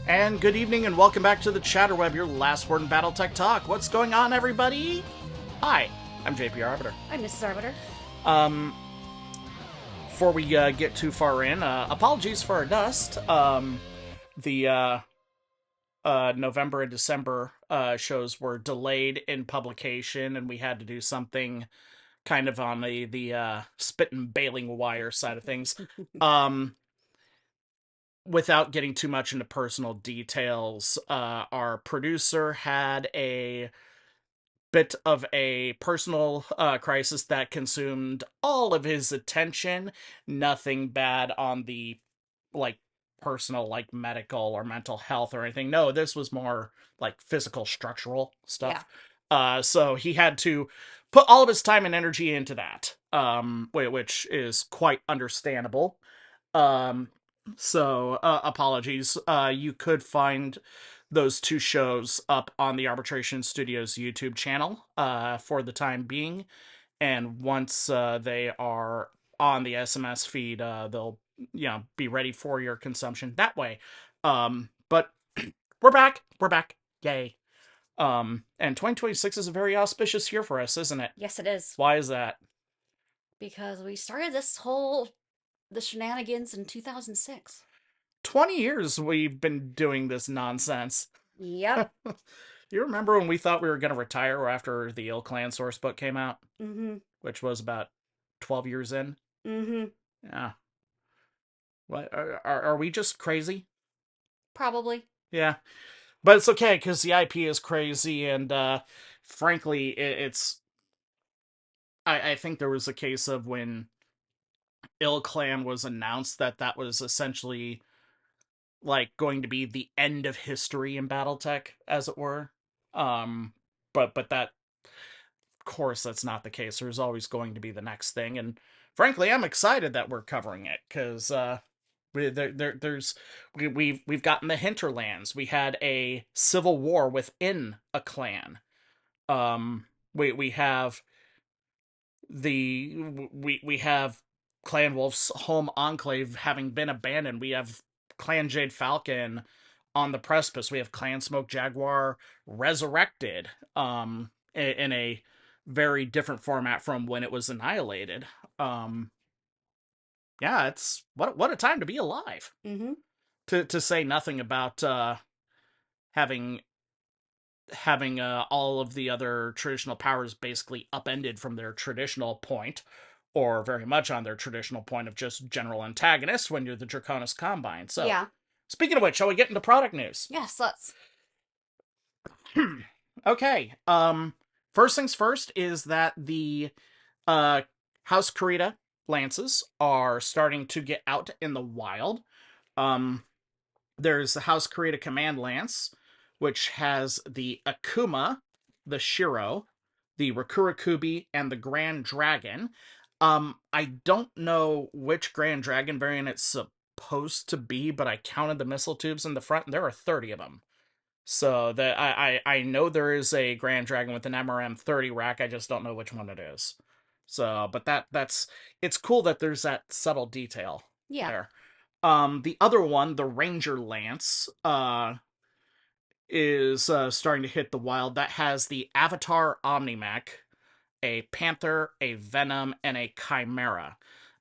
And good evening and welcome back to the Chatterweb, your last word in Battletech Talk. What's going on, everybody? Hi, I'm JPArbiter. I'm MrsArbiter. Before we get too far in, apologies for our dust. The November and December shows were delayed in publication, and we had to do something kind of on the spit and baling wire side of things. Without getting too much into personal details, our producer had a bit of a personal crisis that consumed all of his attention. Nothing bad on the like personal, like medical or mental health or anything. No, this was more like physical, structural stuff. So he had to put all of his time and energy into that, which is quite understandable. Um, so apologies. You could find those two shows up on the Arbitration Studios YouTube channel for the time being. And once they are on the SMS feed, they'll be ready for your consumption that way. But we're back. We're back. Yay. And 2026 is a very auspicious year for us, isn't it? Yes, it is. Why is that? Because we started the shenanigans in 2006. 20 years we've been doing this nonsense. Yep. You remember when we thought we were going to retire after the Ill Clan source book came out? Mm-hmm. Which was about 12 years in? Mm-hmm. Yeah. What, are we just crazy? Probably. Yeah. But it's okay, because the IP is crazy, and frankly, it's... I think there was a case of when Ill Clan was announced that was essentially like going to be the end of history in BattleTech, as it were. But that, of course, that's not the case. There's always going to be the next thing, and frankly, I'm excited that we're covering it because we've gotten the hinterlands. We had a civil war within a clan. We have we have Clan Wolf's home enclave having been abandoned. We have Clan Jade Falcon on the precipice. We have Clan Smoke Jaguar resurrected in a very different format from when it was annihilated. Um yeah, it's what a time to be alive. Mm-hmm. To say nothing about having all of the other traditional powers basically upended from their traditional point, or very much on their traditional point of just general antagonists when you're the Draconis Combine. So, Yeah. speaking of which, shall we get into product news? Yes, let's. Okay. First things first is that the uh House Kurita lances are starting to get out in the wild. Um, there's the House Kurita Command Lance, which has the Akuma, the Shiro, the Rakurakubi, and the Grand Dragon. I don't know which Grand Dragon variant it's supposed to be, but I counted the missile tubes in the front, and there are 30 of them. So that I know there is a Grand Dragon with an MRM 30 rack. I just don't know which one it is. So, but that's it's cool that there's that subtle detail Yeah. there. The other one, the Ranger Lance, is starting to hit the wild. That has the Avatar Omnimech, a Panther, a Venom, and a Chimera.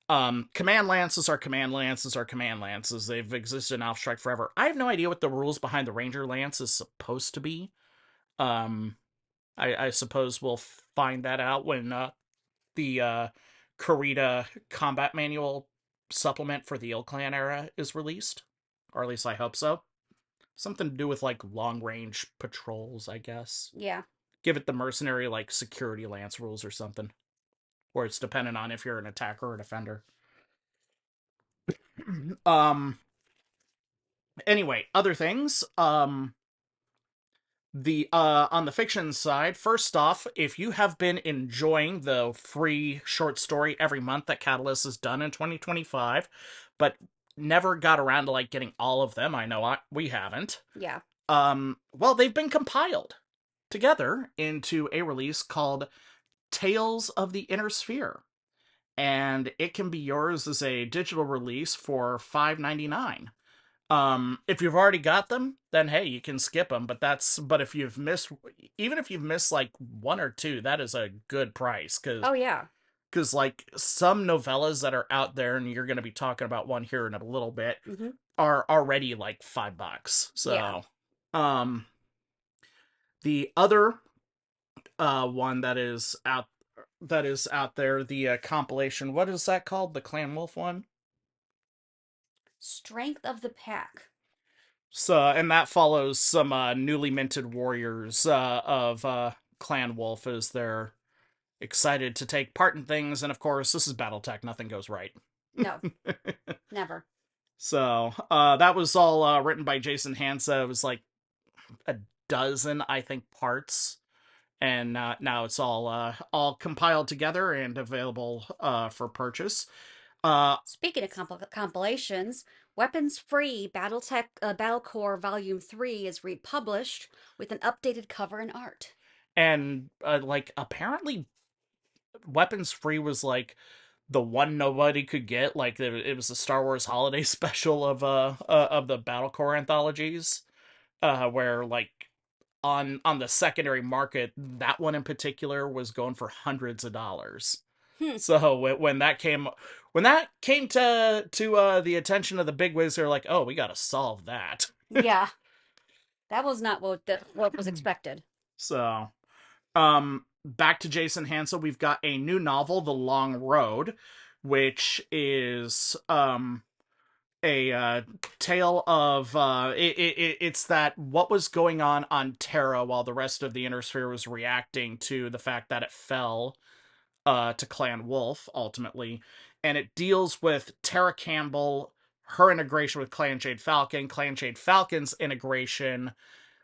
Command Lances are Command Lances are Command Lances. They've existed in Alpha forever. I have no idea what the rules behind the Ranger Lance is supposed to be. Um, I suppose we'll find that out when the Kurita Combat Manual supplement for the Ill Clan era is released. Or at least I hope so. Something to do with like long range patrols, I guess. Yeah. Give it the mercenary like security lance rules or something. Where it's dependent on if you're an attacker or defender. um anyway, other things. The on the fiction side, first off, if you have been enjoying the free short story every month that Catalyst has done in 2025, but never got around to like getting all of them, I know we haven't. Yeah. Well, they've been compiled together into a release called Tales of the Inner Sphere, and it can be yours as a digital release for $5.99. If you've already got them, then hey, you can skip them. But if you've missed, even if you've missed like one or two, that is a good price Oh yeah. because like some novellas that are out there, and you're going to be talking about one here in a little bit, Mm-hmm. are already like $5. Yeah. So, um, the other one that is out there, the compilation. What is that called? The Clan Wolf one. Strength of the pack. So, and that follows some newly minted warriors of Clan Wolf as they're excited to take part in things. And of course, this is Battletech. Nothing goes right. No, never. So, that was all written by Jason Hansa. It was like a dozen, I think, parts. And now it's all compiled together and available for purchase. Uh, Speaking of compilations, Weapons Free Battletech Battlecore Volume 3 is republished with an updated cover and art. and like apparently Weapons Free was like the one nobody could get. Like it was the Star Wars Holiday Special of the Battlecore anthologies, where like on the secondary market, that one in particular was going for hundreds of dollars. Hmm. So when that came to the attention of the bigwigs, they're like, oh, we got to solve that. Yeah, that was not what was expected. So back to Jason Hansa, we've got a new novel, The Long Road, which is a tale of it's that what was going on Terra while the rest of the Inner Sphere was reacting to the fact that it fell to Clan Wolf ultimately, and it deals with Tara Campbell, her integration with Clan Jade Falcon's integration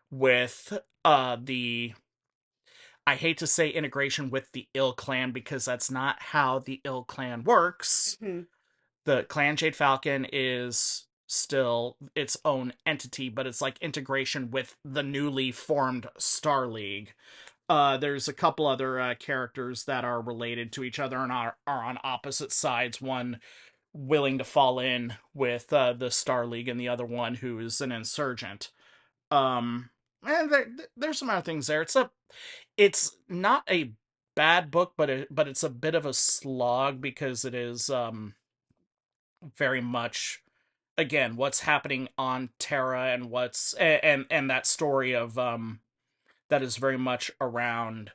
with the I hate to say integration with the Ill Clan because that's not how the Ill Clan works. Hmm. The Clan Jade Falcon is still its own entity, but it's like integration with the newly formed Star League. There's a couple other characters that are related to each other and are on opposite sides. One willing to fall in with the Star League, and the other one who is an insurgent. And there's some other things there. It's not a bad book, but it's a bit of a slog because it is very much again what's happening on Terra and and that story of that is very much around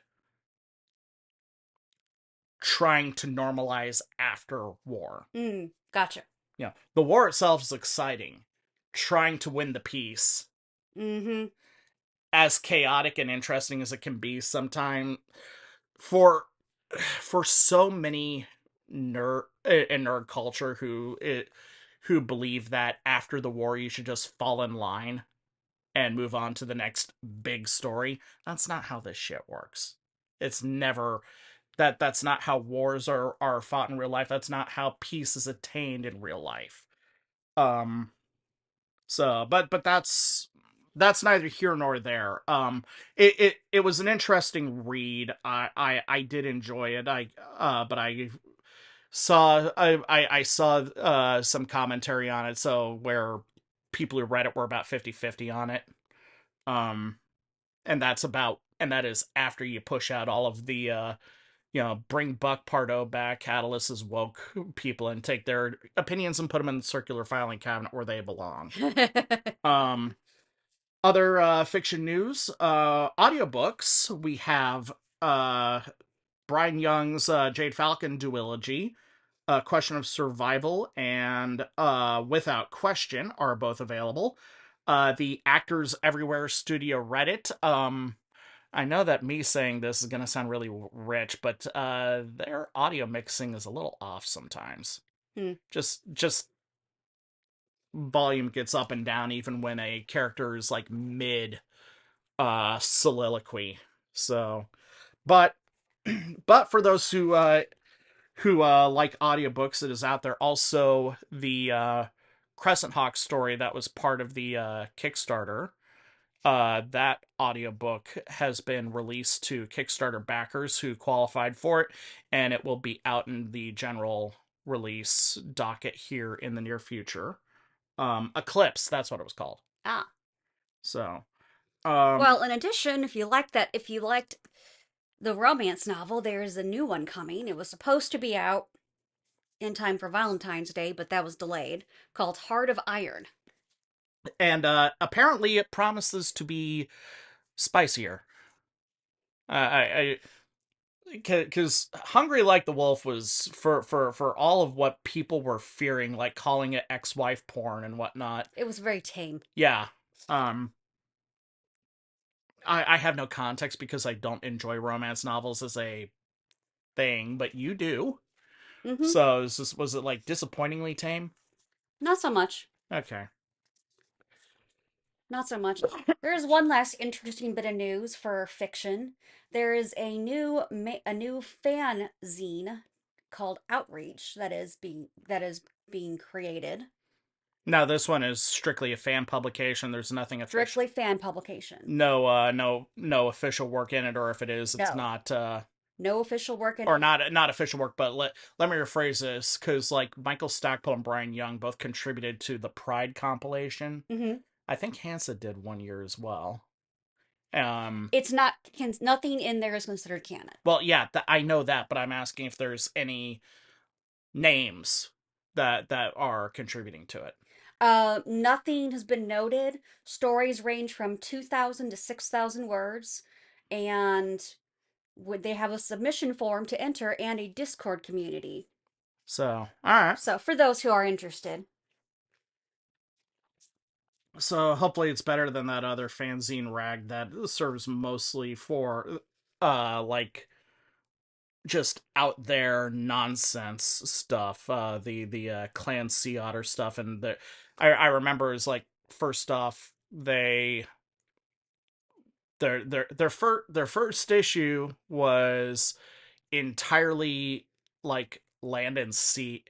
trying to normalize after war. Gotcha. The war itself is exciting. Trying to win the peace, Mm-hmm. as chaotic and interesting as it can be sometimes for so many nerd culture who believe that after the war you should just fall in line and move on to the next big story. That's not how this shit works. It's never that's not how wars are fought in real life. That's not how peace is attained in real life. Um so but that's neither here nor there. It was an interesting read. I did enjoy it. But I saw some commentary on it, so where people who read it were about 50-50 on it. Um and that is after you push out all of the bring Buck Pardo back, Catalyst is woke people and take their opinions and put them in the circular filing cabinet where they belong. Um Other fiction news, audiobooks, we have uh Bryan Young's Jade Falcon duology, Question of Survival, and Without Question are both available. The Actors Everywhere Studio Reddit. I know that me saying this is going to sound really rich, but their audio mixing is a little off sometimes. Hmm. Just volume gets up and down even when a character is like mid soliloquy. So, but but for those who like audiobooks, it is out there. Also, the Crescent Hawk story that was part of the Kickstarter. That audiobook has been released to Kickstarter backers who qualified for it, and it will be out in the general release docket here in the near future. Eclipse, that's what it was called. Ah. So, Well, in addition, if you liked the romance novel, there's a new one coming. It was supposed to be out in time for Valentine's Day, but that was delayed, called Heart of Iron. and apparently it promises to be spicier. I because Hungry Like the Wolf was for all of what people were fearing, like calling it ex-wife porn and whatnot. It was very tame. Yeah. Um, I have no context because I don't enjoy romance novels as a thing, but you do. Mm-hmm. So was it like disappointingly tame? Not so much. Okay. Not so much. There is one last interesting bit of news for fiction. There is a new fan zine called Outreach that is being created. Now this one is strictly a fan publication. There's nothing official. Strictly fan publication. No official work in it, or if it is, it's No, not no official work in or it. not official work, but let me rephrase this, because like Michael Stackpole and Bryan Young both contributed to the Pride compilation. Mm-hmm. I think Hansa did one year as well. Um, It's not nothing in there is considered canon. well, yeah, I know that, but I'm asking if there's any names that are contributing to it. Nothing has been noted. Stories range from 2,000 to 6,000 words, and they have a submission form to enter and a Discord community. So, all right. So, for those who are interested, So hopefully it's better than that other fanzine rag that serves mostly for like just out there nonsense stuff. The Clan Sea Otter stuff, and I remember is like first off their first issue was entirely like land and sea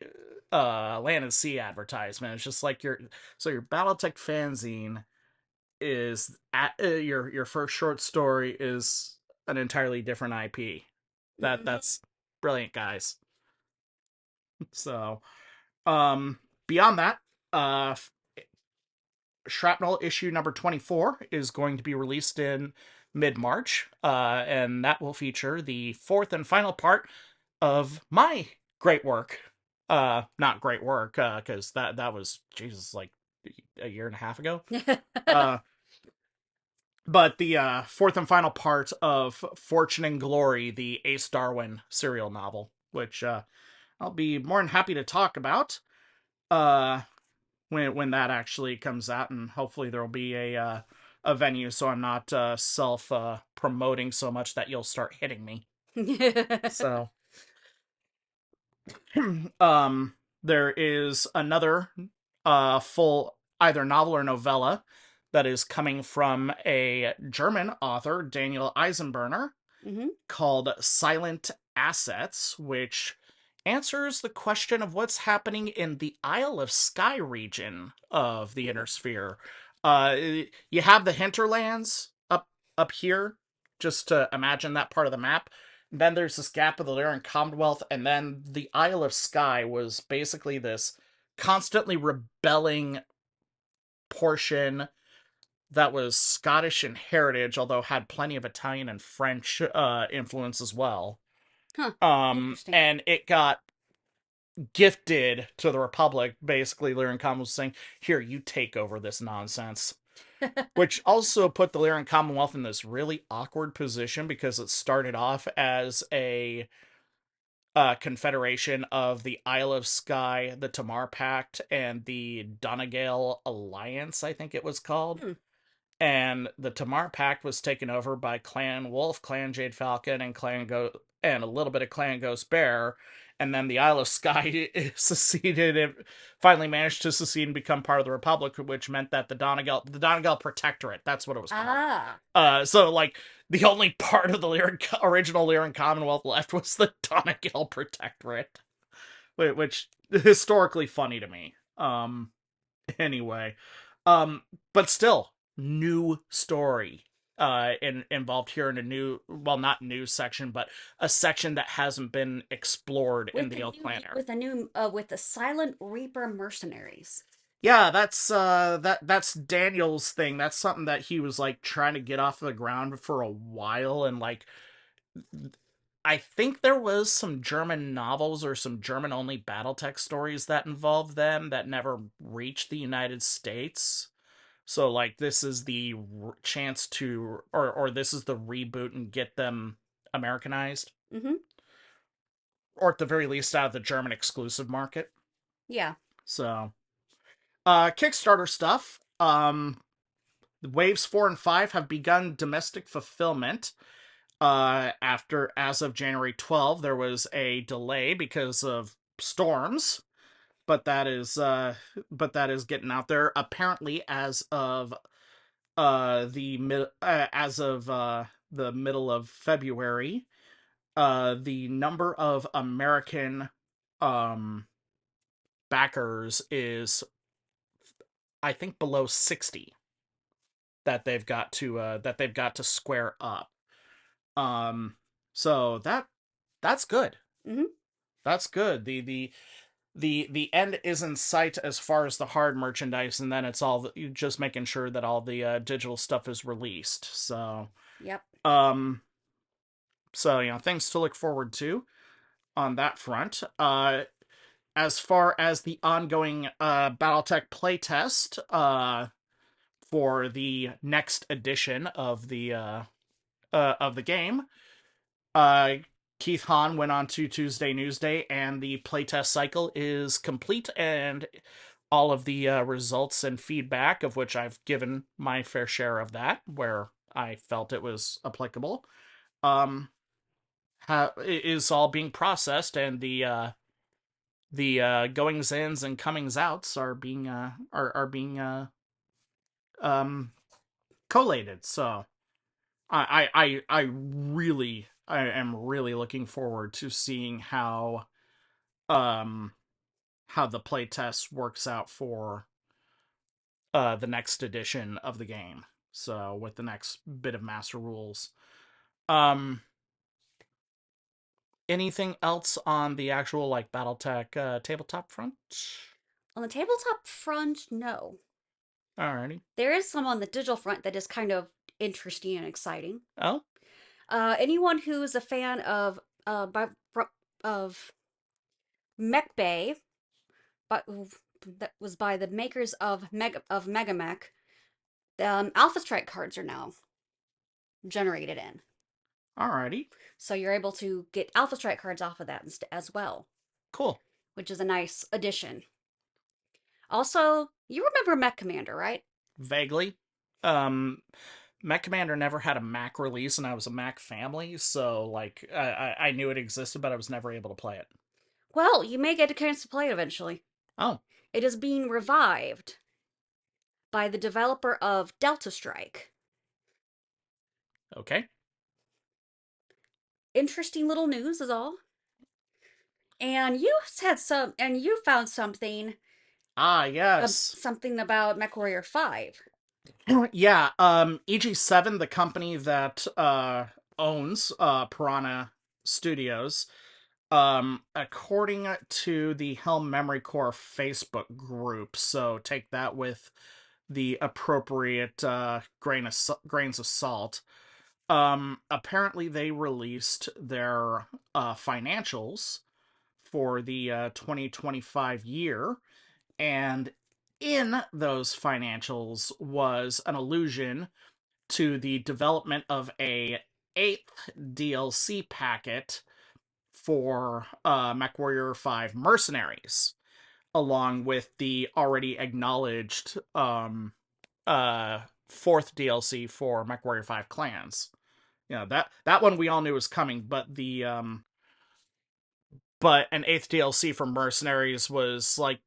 advertisement. It's just like your Battletech fanzine is your first short story is an entirely different IP. mm-hmm. That's brilliant, guys. So, beyond that, Shrapnel issue number 24 is going to be released in mid-March, and that will feature the fourth and final part of my great work. Not great work, because that was Jesus like a year and a half ago. Uh, but the fourth and final part of Fortune and Glory, the Ace Darwin serial novel, which I'll be more than happy to talk about uh, when that actually comes out, and hopefully there'll be a venue, so I'm not self promoting so much that you'll start hitting me. So, there is another full either novel or novella that is coming from a German author, Daniel Eisenberner, hmm called Silent Assets, which answers the question of what's happening in the Isle of Skye region of the Inner Sphere. You have the hinterlands up here, just to imagine that part of the map. Then there's this gap of the Lyran Commonwealth, and then the Isle of Skye was basically this constantly rebelling portion that was Scottish in heritage, although had plenty of Italian and French influence as well. Huh. Interesting. And it got gifted to the Republic. Basically, Lyran Common was saying, "Here, you take over this nonsense." Which also put the Lyran Commonwealth in this really awkward position because it started off as a confederation of the Isle of Skye, the Tamar Pact, and the Donegal Alliance, I think it was called. Hmm. And the Tamar Pact was taken over by Clan Wolf, Clan Jade Falcon, and and a little bit of Clan Ghost Bear. And then the Isle of Skye seceded and finally managed to secede and become part of the Republic, which meant that the Donegal Protectorate, that's what it was called. Ah. So like the only part of the original Lyran Commonwealth left was the Donegal Protectorate, which historically funny to me. Anyway, but still, new story involved here in a new, well, not new section, but a section that hasn't been explored in the Oak Clan era. With a new with the Silent Reaper mercenaries. Yeah, that's Daniel's thing. That's something that he was like trying to get off the ground for a while, and like I think there was some German novels or some German only Battletech stories that involved them that never reached the United States. So like this is the chance to or this is the reboot and get them Americanized, Mm-hmm. or at the very least out of the German exclusive market. Yeah. So Kickstarter stuff. Waves 4 and 5 have begun domestic fulfillment. After as of January 12, there was a delay because of storms, but that is getting out there. Apparently, as of the middle of February, the number of American um backers is, I think, below 60 that they've got to square up. Um, so that's good. Mm-hmm. That's good. The end is in sight as far as the hard merchandise, and then it's all just making sure that all the digital stuff is released. Yep. Um, so things to look forward to on that front. As far as the ongoing BattleTech playtest for the next edition of the game, uh, Keith Hahn went on to Tuesday Newsday, and the playtest cycle is complete, and all of the results and feedback, of which I've given my fair share of that, where I felt it was applicable, um, is all being processed, and the goings ins and comings outs are being um collated. So I am really looking forward to seeing um how the playtest works out for the next edition of the game. So with the next bit of master rules. Um Anything else on the actual like BattleTech tabletop front? On the tabletop front, no. Alrighty. There is some on the digital front that is kind of interesting and exciting. Oh, Anyone who's a fan of of Mech Bay, but that was by the makers of Megamech, Alpha Strike cards are now generated in. alrighty. So you're able to get Alpha Strike cards off of that as well, Cool. which is a nice addition. Also, you remember Mech Commander, right? Vaguely. Um Mech Commander never had a Mac release, and I was a Mac family, so like I knew it existed, but I was never able to play it. Well, you may get a chance to play it eventually. Oh, It is being revived by the developer of Delta Strike. okay. Interesting little news is all. And you found something Ah, yes. something about MechWarrior 5. Yeah, EG7, the company that owns Piranha Studios, according to the Helm Memory Core Facebook group, so take that with the appropriate grains of salt. Apparently they released their financials for the 2025 year, and in those financials was an allusion to the development of a eighth DLC packet for MechWarrior 5 Mercenaries, along with the already acknowledged fourth DLC for MechWarrior 5 Clans. That one we all knew was coming, but an eighth DLC for Mercenaries was like,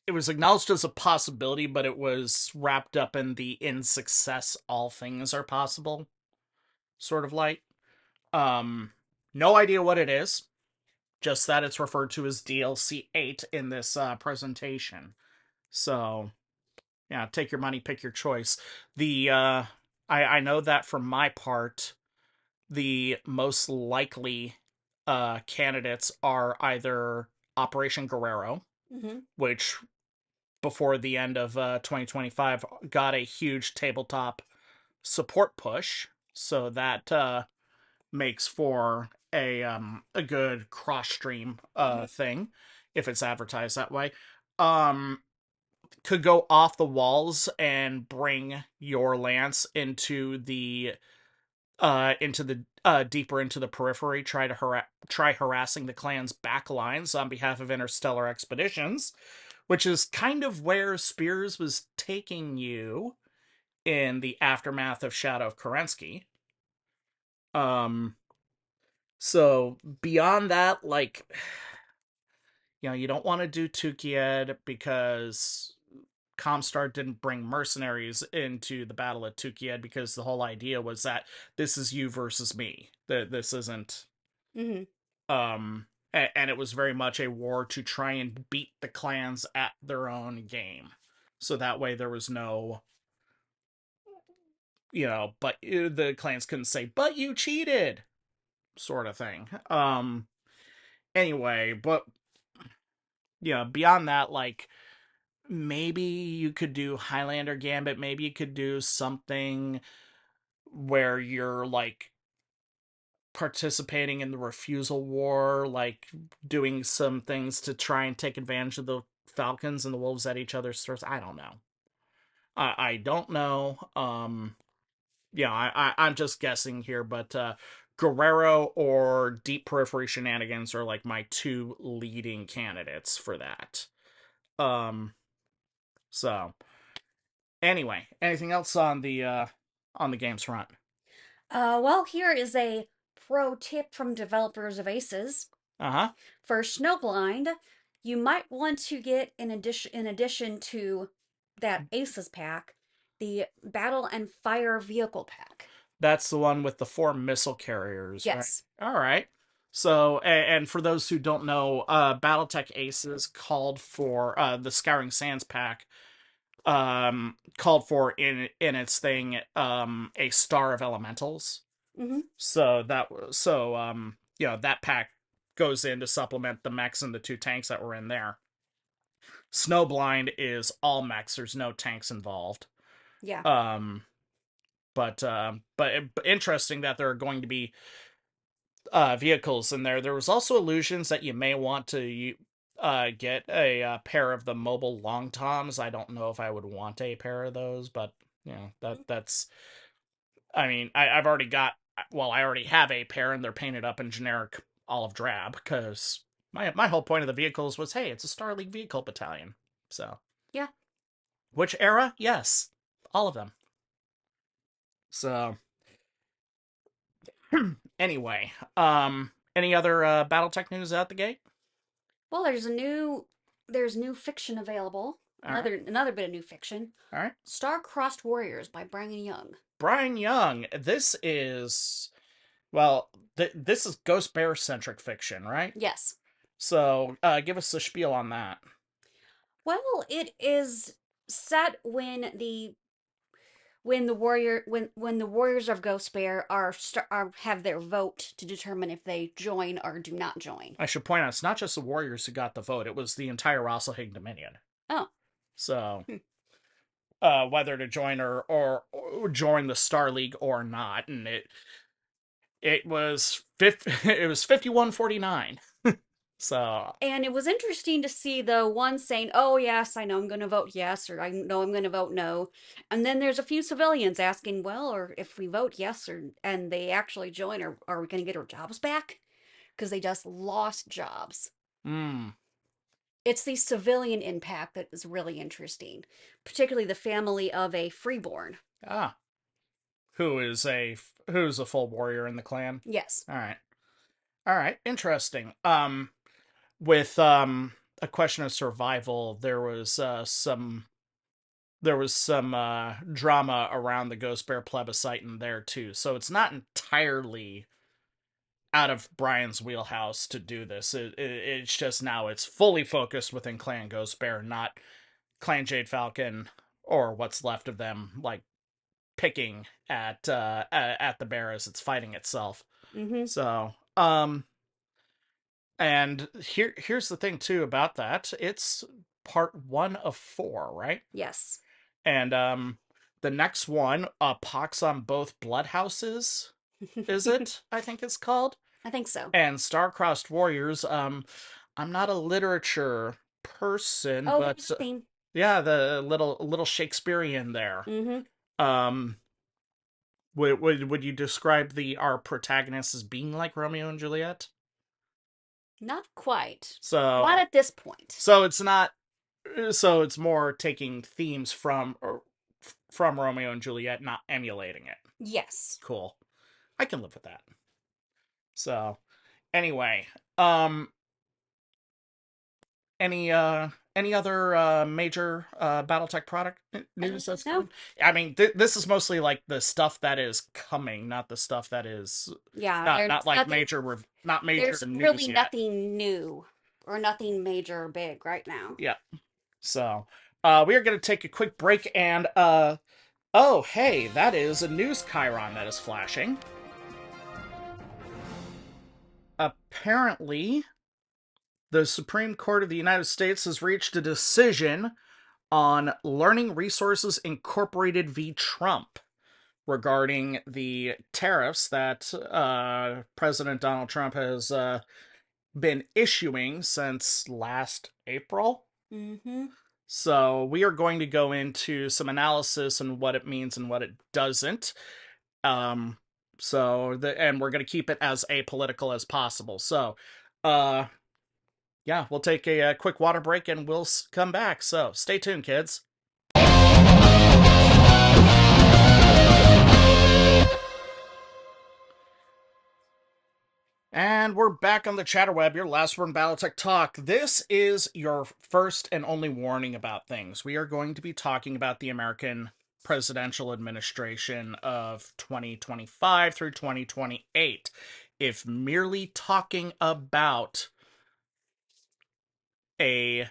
it was acknowledged as a possibility, but it was wrapped up in the in success all things are possible sort of light. Um, no idea what it is, just that it's referred to as DLC 8 in this presentation. So, yeah, take your money, pick your choice. The I know that for my part, the most likely candidates are either Operation Guerrero, Mm-hmm. which before the end of 2025 got a huge tabletop support push, so that makes for a good cross stream thing if it's advertised that way. Um, could go off the walls and bring your lance into the deeper into the periphery, try harassing the clan's back lines on behalf of interstellar expeditions, which is kind of where Spears was taking you in the aftermath of Shadow of Kerensky. Um, so beyond that, like, you don't want to do Tukied because Comstar didn't bring mercenaries into the battle at Tukied because the whole idea was that this is you versus me. This isn't Mm-hmm. and it was very much a war to try and beat the clans at their own game. So that way there was no, but the clans couldn't say, "But you cheated," sort of thing. Anyway, but beyond that, like, maybe you could do Highlander Gambit, maybe you could do something where you're like participating in the refusal war, like doing some things to try and take advantage of the Falcons and the Wolves at each other's throats. I don't know. I don't know. I'm just guessing here, but Guerrero or Deep Periphery Shenanigans are like my two leading candidates for that. Um, so anyway, anything else on the games front? Well, here is a pro tip from developers of Aces. Uh huh. For Snowblind, you might want to get in addition to that Aces pack, the Battle and Fire Vehicle pack. That's the one with the 4 missile carriers, right? Yes. All right. So, and for those who don't know, Battletech Aces called for the Scouring Sands pack. Called for in its thing a star of elementals. Mm-hmm. So that pack goes in to supplement the mechs and the 2 tanks that were in there. Snowblind is all mechs. There's no tanks involved. Yeah. Um, but interesting that there are going to be vehicles in there. There was also illusions that you may want to get a pair of the mobile long toms. I don't know if I would want a pair of those, but that's. I mean, I've already got. Well, I already have a pair, and they're painted up in generic olive drab because my whole point of the vehicles was, hey, it's a Star League vehicle battalion. So, Yeah. which era? Yes, all of them. So, anyway, any other BattleTech news out the gate? Well, there's new fiction available. All right, Another bit of new fiction. all right. Star-Crossed Warriors by Bryan Young. Bryan Young. This is well, this is Ghost Bear centric fiction, right? Yes. So, give us a spiel on that. Well, it is set when the warriors of Ghost Bear are have their vote to determine if they join or do not join. I should point out it's not just the Warriors who got the vote; it was the entire Rosselhig Dominion. Oh. So, whether to join or join the Star League or not, and it was it was 51-49. So, And it was interesting to see the one saying, "Oh yes, I know I'm going to vote yes," or "I know I'm going to vote no," and then there's a few civilians asking, "Well, or if we vote yes, or and they actually join, or are we going to get our jobs back?" Because they just lost jobs. mm, It's the civilian impact that is really interesting, particularly the family of a freeborn. ah, who's a full warrior in the clan? Yes. All right, all right, interesting. With a question of survival, there was some drama around the Ghost Bear plebiscite in there too. So it's not entirely out of Brian's wheelhouse to do this. It's just now it's fully focused within Clan Ghost Bear, not Clan Jade Falcon or what's left of them, like picking at the bear as it's fighting itself. Mm-hmm. So and here's the thing too about that. part one of four, right? Yes. And the next one, Pox on Both Bloodhouses, is it? I think it's called. I think so. And Star-Crossed Warriors. I'm not a literature person, Oh, but there's a theme. yeah, the little Shakespearean there. Mm-hmm. Um, would you describe the our protagonists as being like Romeo and Juliet? Not quite. So Not at this point. so it's not. So it's more taking themes from Romeo and Juliet, not emulating it. Yes. Cool. I can live with that. So anyway, um, any other major BattleTech product news that's No. coming? I mean, this is mostly like the stuff that is coming, not the stuff that is Yeah, not there's like nothing. not major There's news really yet. nothing new or nothing major or big right now. Yeah. So, we are going to take a quick break and oh, hey, that is a news chyron that is flashing. Apparently, the Supreme Court of the United States has reached a decision on Learning Resources Incorporated v. Trump regarding the tariffs that President Donald Trump has been issuing since last April. Mm-hmm. So we are going to go into some analysis on what it means and what it doesn't. Um, and we're going to keep it as apolitical as possible. So, uh, yeah, we'll take a quick water break and we'll come back. So stay tuned, kids. And we're back on the Chatterweb, your last word in Battletech Talk. This is your first and only warning about things. We are going to be talking about the American presidential administration of 2025 through 2028. If merely talking about a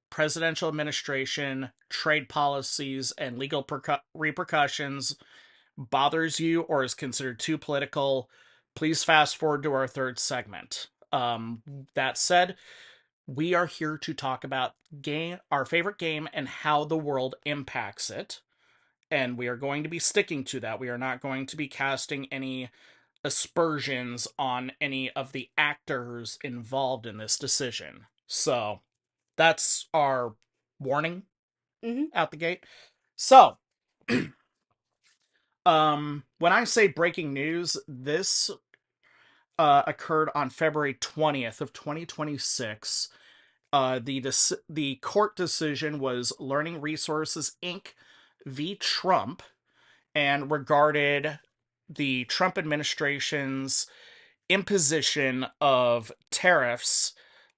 presidential administration, trade policies, and legal repercussions bothers you or is considered too political, please fast forward to our third segment. That said, we are here to talk about our favorite game, and how the world impacts it. And we are going to be sticking to that. We are not going to be casting any aspersions on any of the actors involved in this decision. So that's our warning Mm-hmm. out the gate. So, when I say breaking news, this occurred on February 20th of 2026. The court decision was Learning Resources Inc. v. Trump, and regarded the Trump administration's imposition of tariffs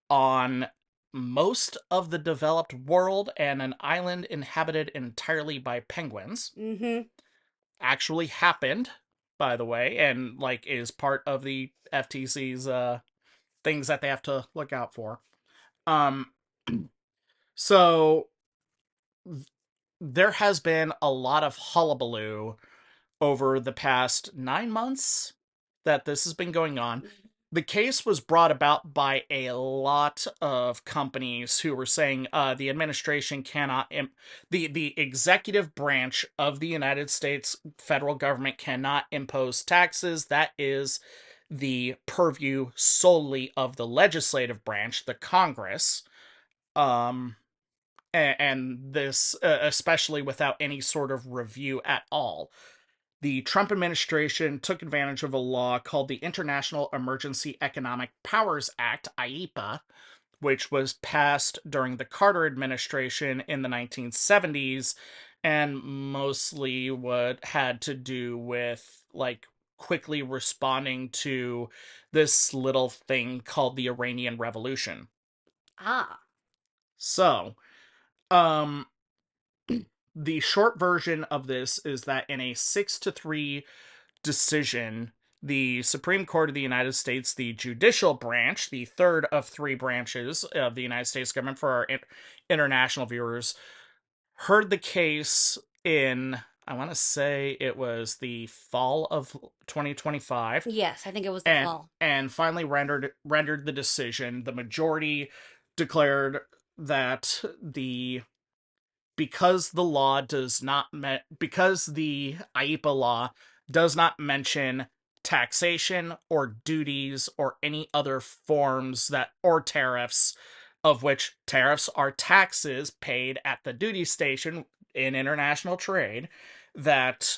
on most of the developed world and an island inhabited entirely by penguins. Mm-hmm. Actually happened, by the way, and like is part of the FTC's things that they have to look out for. Um so there has been a lot of hullabaloo over the past 9 months that this has been going on. The case was brought about by a lot of companies who were saying the administration cannot, the executive branch of the United States federal government cannot impose taxes. That is the purview solely of the legislative branch, the Congress. Um, and this, especially without any sort of review at all. The Trump administration took advantage of a law called the International Emergency Economic Powers Act, IEPA, which was passed during the Carter administration in the 1970s, and mostly what had to do with like quickly responding to this little thing called the Iranian Revolution. Ah. So, um the short version of this is that in a 6-3 decision, the Supreme Court of the United States, the judicial branch, the third of three branches of the United States government for our international viewers, heard the case in, I want to say it was the fall of 2025, Yes, I think it was the fall. and finally rendered the decision. The majority declared that the because the law does not because the IEPA law does not mention taxation or duties or any other forms that or tariffs, of which tariffs are taxes paid at the duty station in international trade, that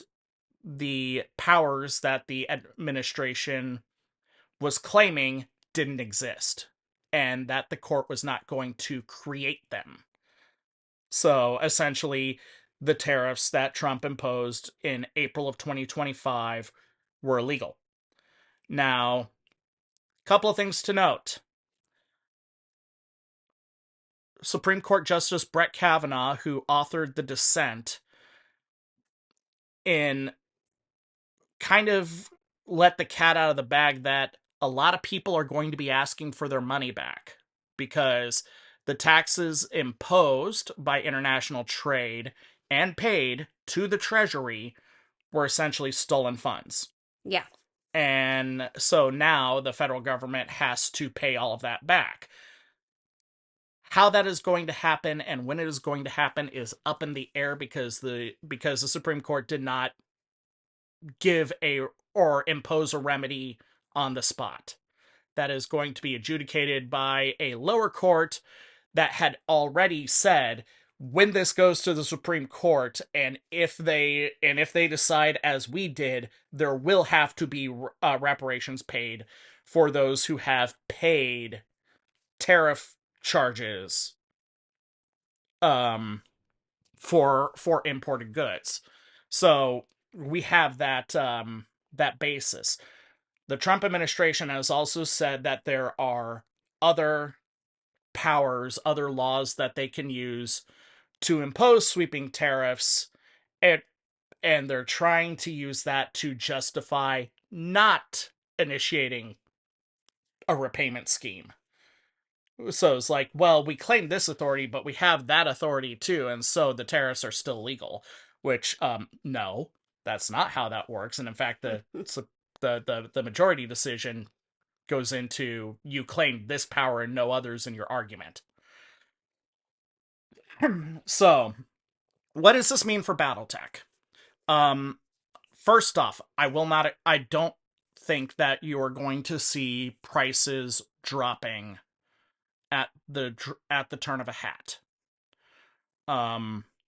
the powers that the administration was claiming didn't exist and that the court was not going to create them. So essentially, the tariffs that Trump imposed in April of 2025 were illegal. Now, a couple of things to note. Supreme Court Justice Brett Kavanaugh, who authored the dissent, in kind of let the cat out of the bag that a lot of people are going to be asking for their money back because the taxes imposed by international trade and paid to the Treasury were essentially stolen funds. Yeah. And so now the federal government has to pay all of that back. How that is going to happen and when it is going to happen is up in the air because the Supreme Court did not give a or impose a remedy on the spot. That is going to be adjudicated by a lower court that had already said when this goes to the Supreme Court and if they decide as we did, there will have to be reparations paid for those who have paid tariff charges um for imported goods. So we have that basis. The Trump administration has also said that there are other powers, other laws that they can use to impose sweeping tariffs, and they're trying to use that to justify not initiating a repayment scheme. So it's like, well, we claim this authority, but we have that authority too, and so the tariffs are still legal. Which, no, that's not how that works. And in fact, the majority decision goes into you claim this power and no others in your argument. So, what does this mean for BattleTech? Um, First off, I don't think that you are going to see prices dropping at the turn of a hat.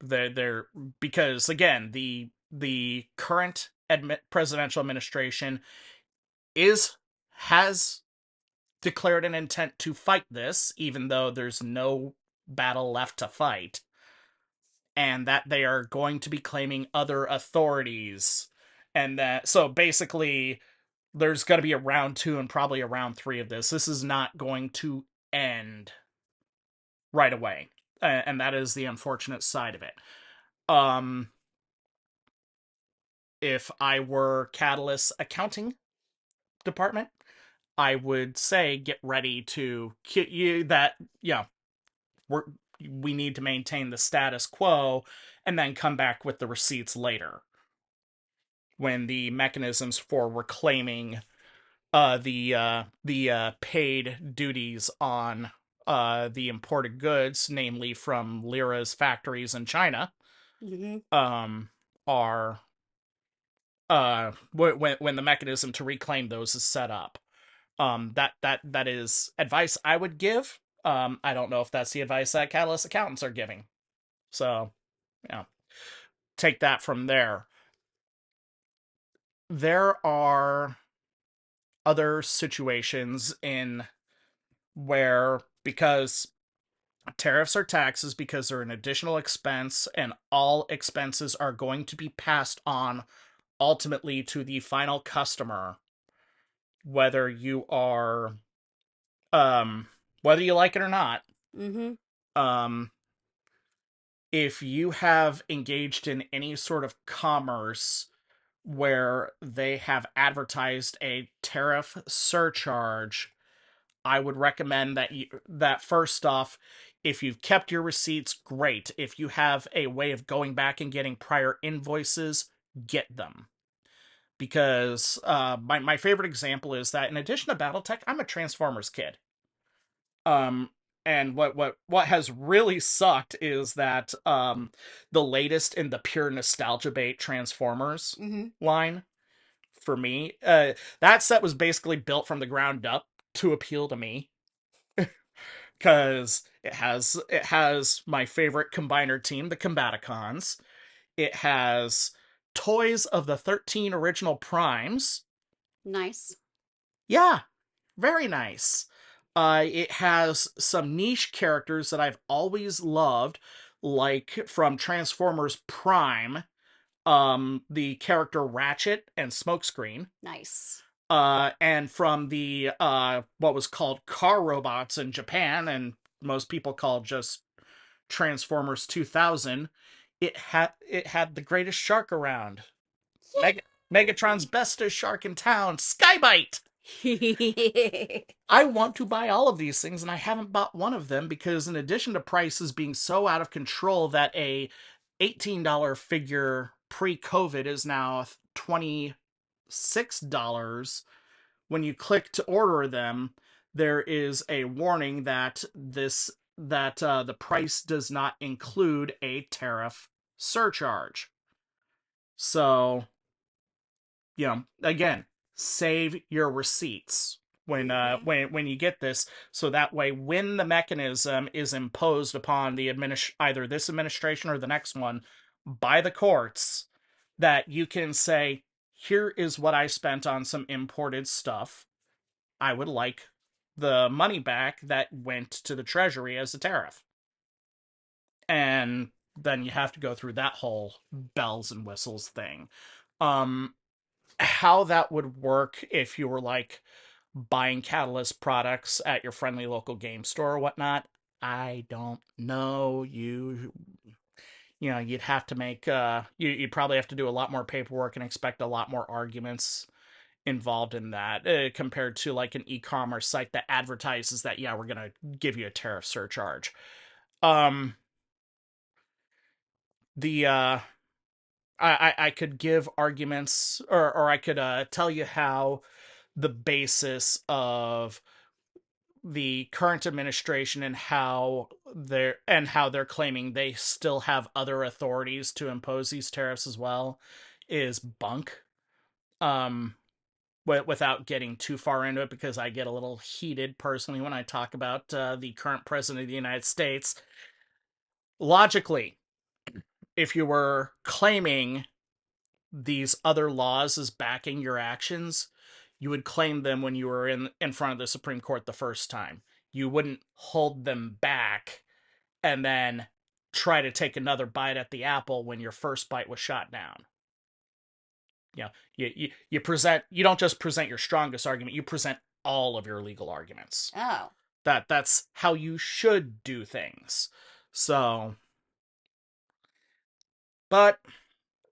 They're because again the current presidential administration is has declared an intent to fight this, even though there's no battle left to fight, and that they are going to be claiming other authorities, and that so basically there's going to be a round 2 and probably a round 3 of this. This is not going to end right away, and that is the unfortunate side of it. Um, if I were Catalyst's accounting department, I would say get ready to you that yeah, we need to maintain the status quo and then come back with the receipts later when the mechanisms for reclaiming the paid duties on the imported goods, namely from Lyra's factories in China, Mm-hmm. are when the mechanism to reclaim those is set up. That is advice I would give. I don't know if that's the advice that Catalyst accountants are giving. So, yeah, take that from there. There are other situations in where because tariffs are taxes because they're an additional expense and all expenses are going to be passed on ultimately to the final customer, whether you are whether you like it or not. Mm-hmm. um if you have engaged in any sort of commerce where they have advertised a tariff surcharge, I would recommend that first off, if you've kept your receipts, great. If you have a way of going back and getting prior invoices, get them. Because my favorite example is that in addition to BattleTech, I'm a Transformers kid. Um, And what has really sucked is that the latest in the pure nostalgia bait Transformers Mm-hmm. line for me, that set was basically built from the ground up to appeal to me because it has my favorite combiner team, the Combaticons. It has toys of the 13 original primes. Nice. Yeah, very nice. It has some niche characters that I've always loved, like from Transformers Prime, the character Ratchet and Smokescreen. Nice. And from the what was called Car Robots in Japan, and most people call just Transformers 2000, it had the greatest shark around. Megatron's bestest shark in town, Skybite. Yay! I want to buy all of these things, and I haven't bought one of them because, in addition to prices being so out of control that a $18 figure pre-COVID is now $26, when you click to order them, there is a warning that the price does not include a tariff surcharge. So, again, save your receipts Mm-hmm. when you get this, so that way when the mechanism is imposed upon the either this administration or the next one by the courts, that you can say, here is what I spent on some imported stuff. I would like the money back that went to the treasury as a tariff. And then you have to go through that whole bells and whistles thing. um how that would work if you were like buying Catalyst products at your friendly local game store or whatnot, I don't know. You'd have to make you'd probably have to do a lot more paperwork and expect a lot more arguments involved in that, compared to like an e-commerce site that advertises that, yeah, we're gonna give you a tariff surcharge. um the I could give arguments, or I could tell you how the basis of the current administration and how they're claiming they still have other authorities to impose these tariffs as well is bunk. Um, without getting too far into it, because I get a little heated personally when I talk about the current president of the United States. Logically, if you were claiming these other laws as backing your actions, you would claim them when you were in front of the Supreme Court the first time. You wouldn't hold them back and then try to take another bite at the apple when your first bite was shot down. You don't just present your strongest argument, you present all of your legal arguments. Oh. That's how you should do things. So, but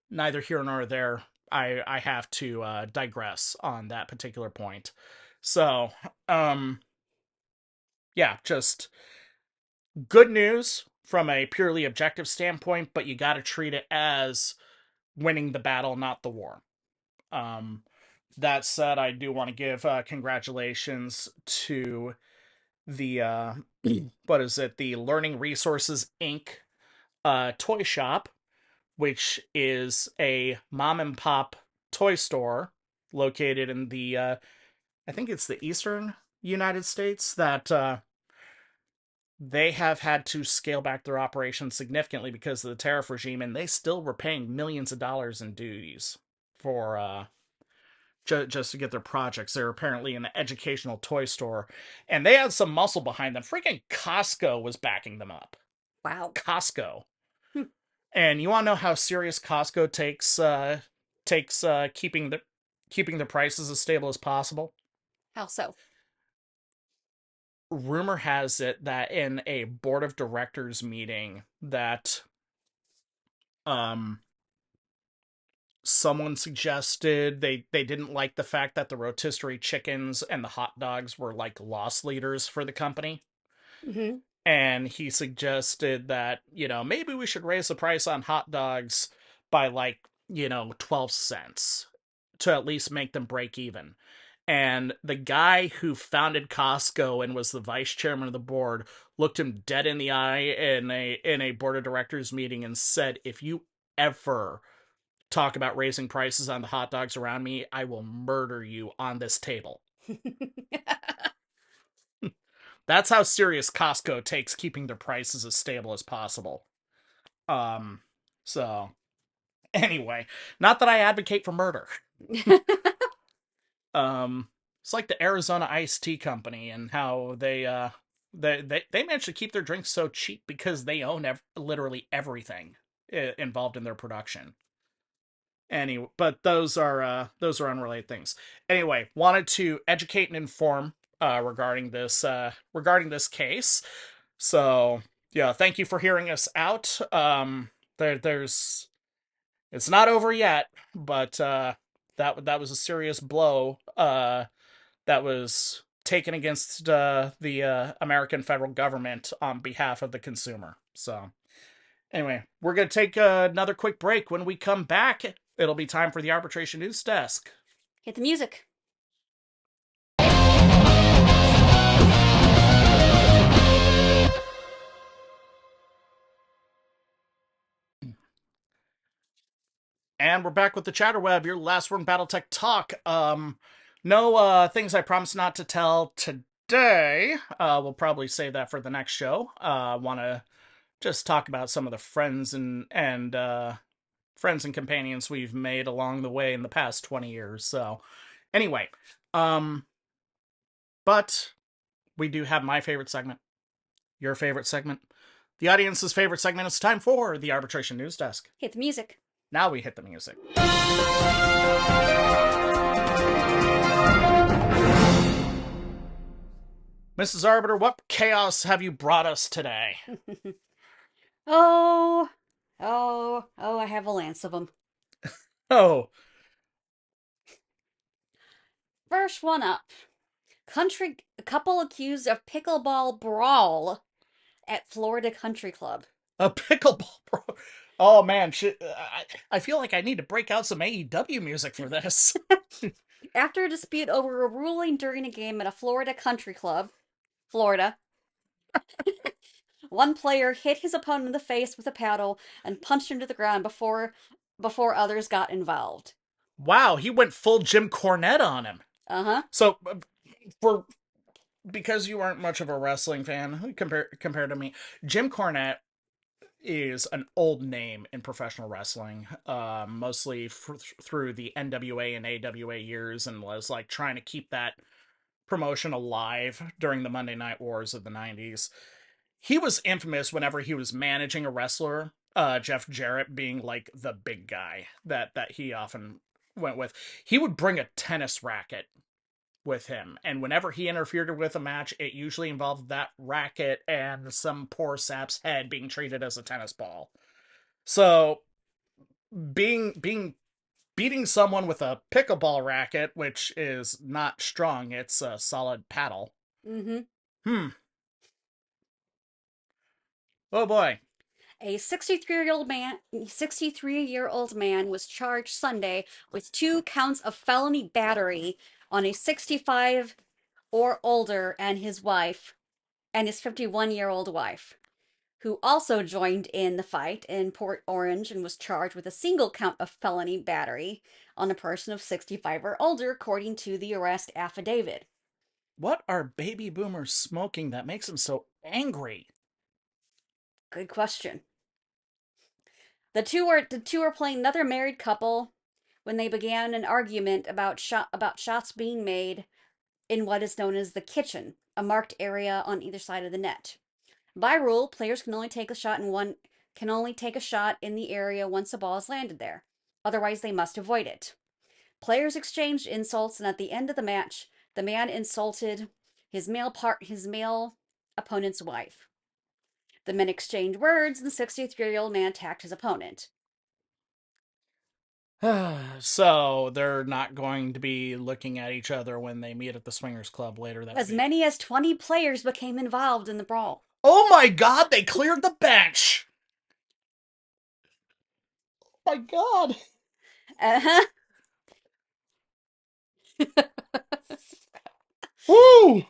neither here nor there. I have to digress on that particular point. So, um, yeah, just good news from a purely objective standpoint, but you got to treat it as winning the battle, not the war. Um, that said, I do want to give congratulations to the what is it? The Learning Resources Inc. Toy shop, which is a mom and pop toy store located in the I think it's the eastern United States, that they have had to scale back their operations significantly because of the tariff regime, and they still were paying millions of dollars in duties for just to get their projects. They're apparently an educational toy store, and they had some muscle behind them. Freaking Costco was backing them up. Wow. Costco. Hmm. And you want to know how serious Costco takes keeping the prices as stable as possible? How so? Rumor has it that in a board of directors meeting that um someone suggested they didn't like the fact that the rotisserie chickens and the hot dogs were like loss leaders for the company. Mm-hmm. And he suggested that, maybe we should raise the price on hot dogs by like, 12 cents to at least make them break even. And the guy who founded Costco and was the vice chairman of the board looked him dead in the eye in a board of directors meeting and said, "If you ever talk about raising prices on the hot dogs around me, I will murder you on this table." That's how serious Costco takes keeping their prices as stable as possible. Um, so anyway, not that I advocate for murder. Um, it's like the Arizona Iced Tea Company and how they managed to keep their drinks so cheap because they own literally everything involved in their production. Anyway, but those are unrelated things. Anyway, wanted to educate and inform regarding this case. So yeah, thank you for hearing us out. There's it's not over yet, but that was a serious blow that was taken against the American federal government on behalf of the consumer. So anyway, we're gonna take another quick break. When we come back, it'll be time for the Arbitration News Desk. Hit the music. And we're back with the Chatterweb, your last word in Battletech talk. No things I promise not to tell today. We'll probably save that for the next show. Want to just talk about some of the friends and companions we've made along the way in the past 20 years. So, anyway, um, but we do have my favorite segment, your favorite segment, the audience's favorite segment. It's time for the Arbitration News Desk. Hit the music. Now we hit the music. Mrs. Arbiter, what chaos have you brought us today? I have a lance of them. Oh, First one up. Couple accused of pickleball brawl at Florida Country Club. a pickleball bro. Oh man, I feel like I need to break out some AEW music for this. After a dispute over a ruling during a game at a Florida country club, Florida, one player hit his opponent in the face with a paddle and punched him to the ground before others got involved. Wow, he went full Jim Cornette on him. Uh-huh. So for because you aren't much of a wrestling fan compared to me, Jim Cornette is an old name in professional wrestling, mostly through the NWA and AWA years, and was like trying to keep that promotion alive during the Monday Night Wars of the 90s. He was infamous whenever he was managing a wrestler, Jeff Jarrett being like the big guy that he often went with. He would bring a tennis racket with him, and whenever he interfered with a match, it usually involved that racket and some poor sap's head being treated as a tennis ball. So being beating someone with a pickleball racket, which is not strong, it's a solid paddle. Mm-hmm. Hmm. Oh boy. A 63-year-old man was charged Sunday with 2 counts of felony battery on a 65 or older and his 51-year-old wife, who also joined in the fight in Port Orange and was charged with a single count of felony battery on a person of 65 or older, according to the arrest affidavit. What are baby boomers smoking that makes them so angry? Good question. The two were playing another married couple when they began an argument about shots being made in what is known as the kitchen, a marked area on either side of the net. By rule, players can only take a shot in the area once the ball is landed there. Otherwise, they must avoid it. Players exchanged insults, and at the end of the match, the man insulted his male opponent's wife. The men exchanged words, and the 63-year-old man attacked his opponent. So they're not going to be looking at each other when they meet at the Swingers Club later that As week. many as 20 players became involved in the brawl. Oh my god, they cleared the bench! Oh my god. Uh-huh. Woo!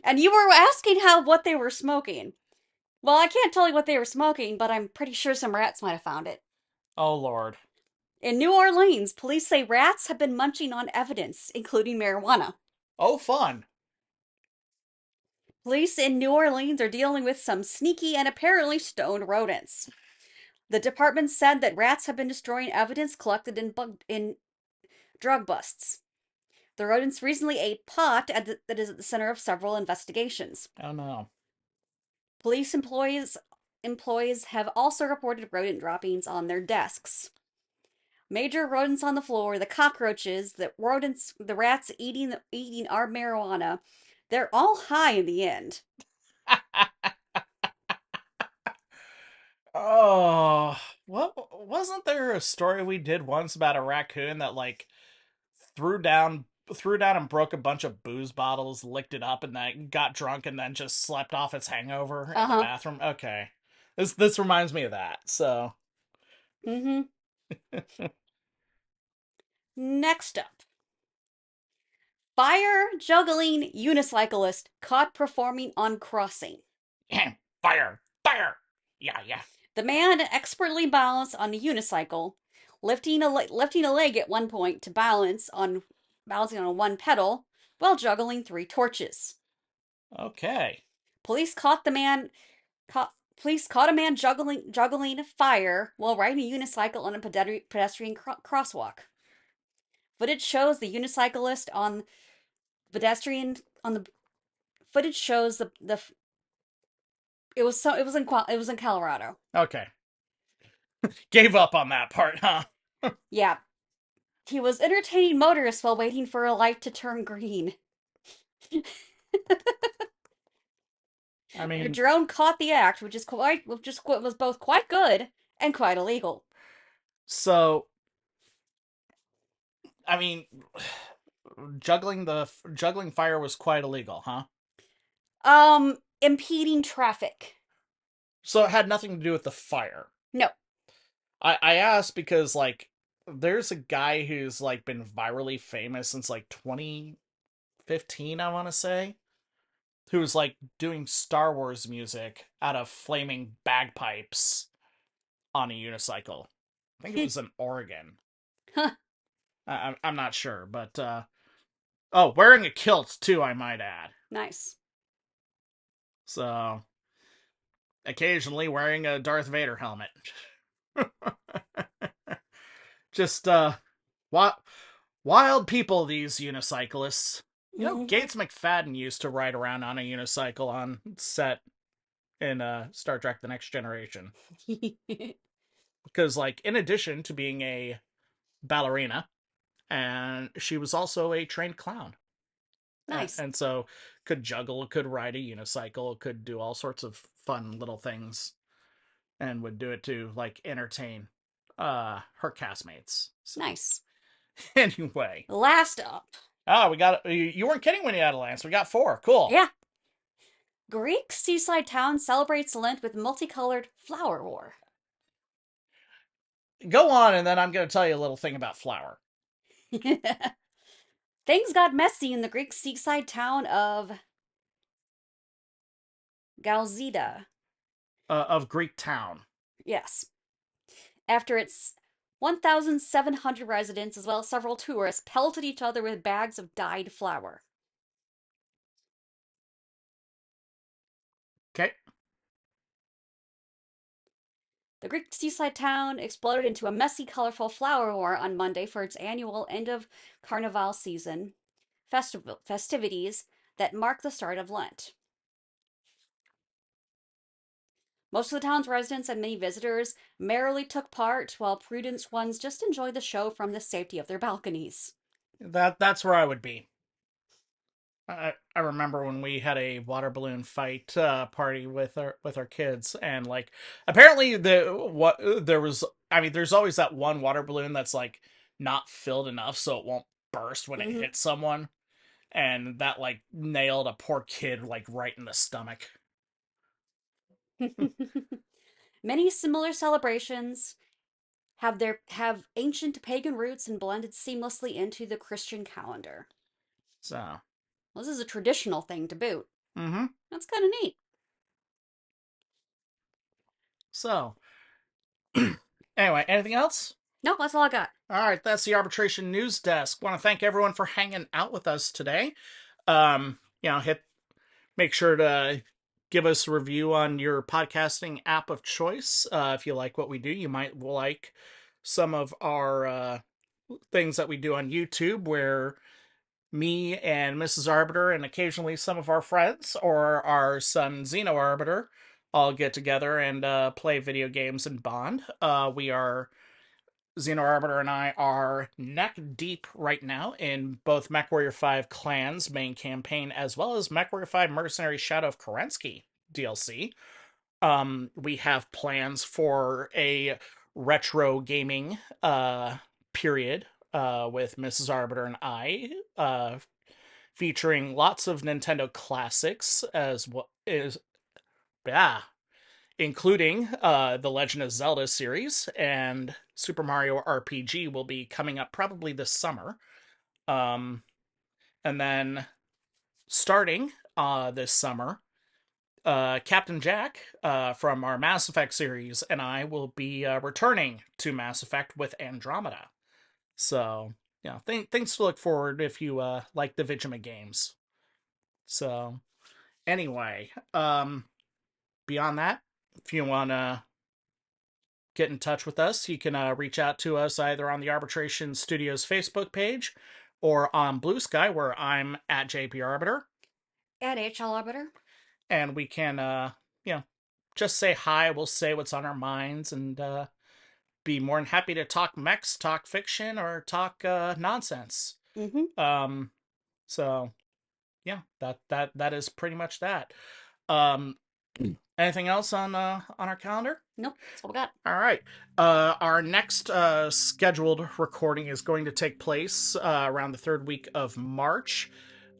And you were asking what they were smoking. Well, I can't tell you what they were smoking, but I'm pretty sure some rats might have found it. Oh, Lord. In New Orleans, police say rats have been munching on evidence, including marijuana. Oh, fun. Police in New Orleans are dealing with some sneaky and apparently stoned rodents. The department said that rats have been destroying evidence collected in drug busts. The rodents recently ate pot that is at the center of several investigations. Oh, no. Police employees have also reported rodent droppings on their desks. Major rodents on the floor, the cockroaches, the rats eating our marijuana, they're all high in the end. Oh, what wasn't there a story we did once about a raccoon that like threw down threw down and broke a bunch of booze bottles, licked it up, and then got drunk and then just slept off its hangover in the Uh-huh. bathroom? Okay. This reminds me of that. So Mm-hmm. Next up. Fire juggling unicyclist caught performing on crossing. fire, fire. Yeah, yeah. The man expertly balanced on a unicycle, lifting a leg at one point to balancing on one pedal while juggling three torches. Okay. Police caught the man Police caught a man juggling fire while riding a unicycle on a pedestrian crosswalk. Footage shows the unicyclist on pedestrian on the footage shows the it was in Colorado. Okay. Gave up on that part, huh? Yeah, he was entertaining motorists while waiting for a light to turn green. I A mean, drone caught the act, which was both quite good and quite illegal. so I mean, juggling fire was quite illegal, huh? Impeding traffic. So it had nothing to do with the fire. No. I asked because like there's a guy who's like been virally famous since like 2015, I want to say, who's like doing Star Wars music out of flaming bagpipes on a unicycle. I think it was in Oregon. Huh. I'm not sure, but oh, wearing a kilt too, I might add. Nice. So occasionally wearing a Darth Vader helmet. Just what wild people, these unicyclists. You know, Mm-hmm. Gates McFadden used to ride around on a unicycle on set in Star Trek: The Next Generation. Because, like, in addition to being a ballerina, and she was also a trained clown, Nice. and so could juggle, could ride a unicycle, could do all sorts of fun little things, and would do it to like entertain her castmates. So Nice. anyway, Last up. we got you weren't kidding when you had a lance. We got four. Cool. Yeah. Greek seaside town celebrates Lent with multicolored flower war. Go on, and then I'm going to tell you a little thing about flour. Things got messy in the Greek seaside town of Galzida. Of Greek town. Yes. After its 1,700 residents, as well as several tourists, pelted each other with bags of dyed flour. Okay. The Greek seaside town exploded into a messy, colorful flower war on Monday for its annual end of Carnival season festivities that mark the start of Lent. Most of the town's residents and many visitors merrily took part, while prudent ones just enjoyed the show from the safety of their balconies. That's where I would be. I remember when we had a water balloon fight party with our kids, and like apparently there was, I mean, there's always that one water balloon that's like not filled enough so it won't burst when it Mm-hmm. hits someone, and that like nailed a poor kid like right in the stomach. Many similar celebrations have ancient pagan roots and blended seamlessly into the Christian calendar. So Well, this is a traditional thing to boot. Mm-hmm. That's kind of neat. So, anyway, anything else? No, that's all I got. All right, that's the Arbitration News Desk. Want to thank everyone for hanging out with us today. Make sure to give us a review on your podcasting app of choice. If you like what we do, you might like some of our things that we do on YouTube, where me and Mrs. Arbiter and occasionally some of our friends or our son XenoArbiter all get together and play video games and bond. XenoArbiter and I are neck deep right now in both Mechwarrior 5 Clan's main campaign as well as Mechwarrior 5 Mercenaries Shadow of Kerensky DLC. We have plans for a retro gaming period with Mrs. Arbiter and I, featuring lots of Nintendo classics as well as including the Legend of Zelda series, and Super Mario RPG will be coming up probably this summer. And then starting this summer, Captain Jack from our Mass Effect series and I will be returning to Mass Effect with Andromeda. So, things to look forward if you like the Vigima games. So, anyway, beyond that, if you want to get in touch with us, you can reach out to us either on the Arbitration Studios Facebook page or on Blue Sky, where I'm at JPArbitor. At HLArbiter. And we can, just say hi. We'll say what's on our minds and be more than happy to talk mechs, talk fiction, or talk nonsense. Mm-hmm. So, yeah, that is pretty much that. Anything else on our calendar? Nope, that's what we got. All right. Our next scheduled recording is going to take place around the third week of March.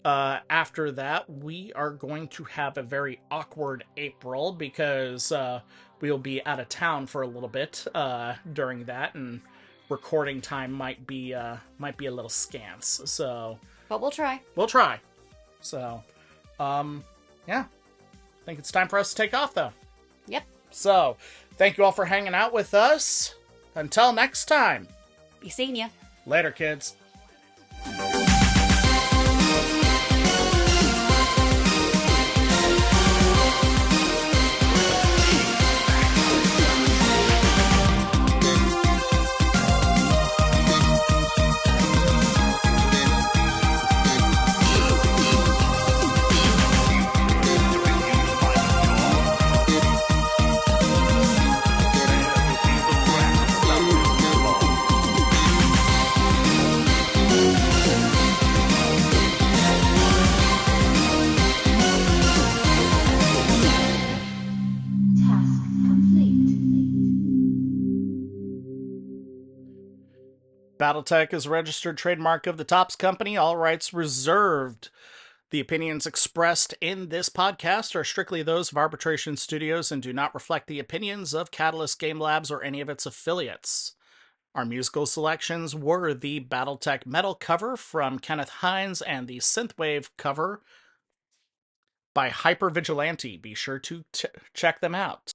After that, we are going to have a very awkward April because we'll be out of town for a little bit during that, and recording time might be a little scant. So, but we'll try. We'll try. So, yeah. I think it's time for us to take off, though. Yep. So, thank you all for hanging out with us. Until next time. Be seeing ya. Later, kids. Battletech is a registered trademark of the Topps Company, all rights reserved. The opinions expressed in this podcast are strictly those of Arbitration Studios and do not reflect the opinions of Catalyst Game Labs or any of its affiliates. Our musical selections were the Battletech Metal cover from Kenneth Hines and the Synthwave cover by Hypervigilante. Be sure to check them out.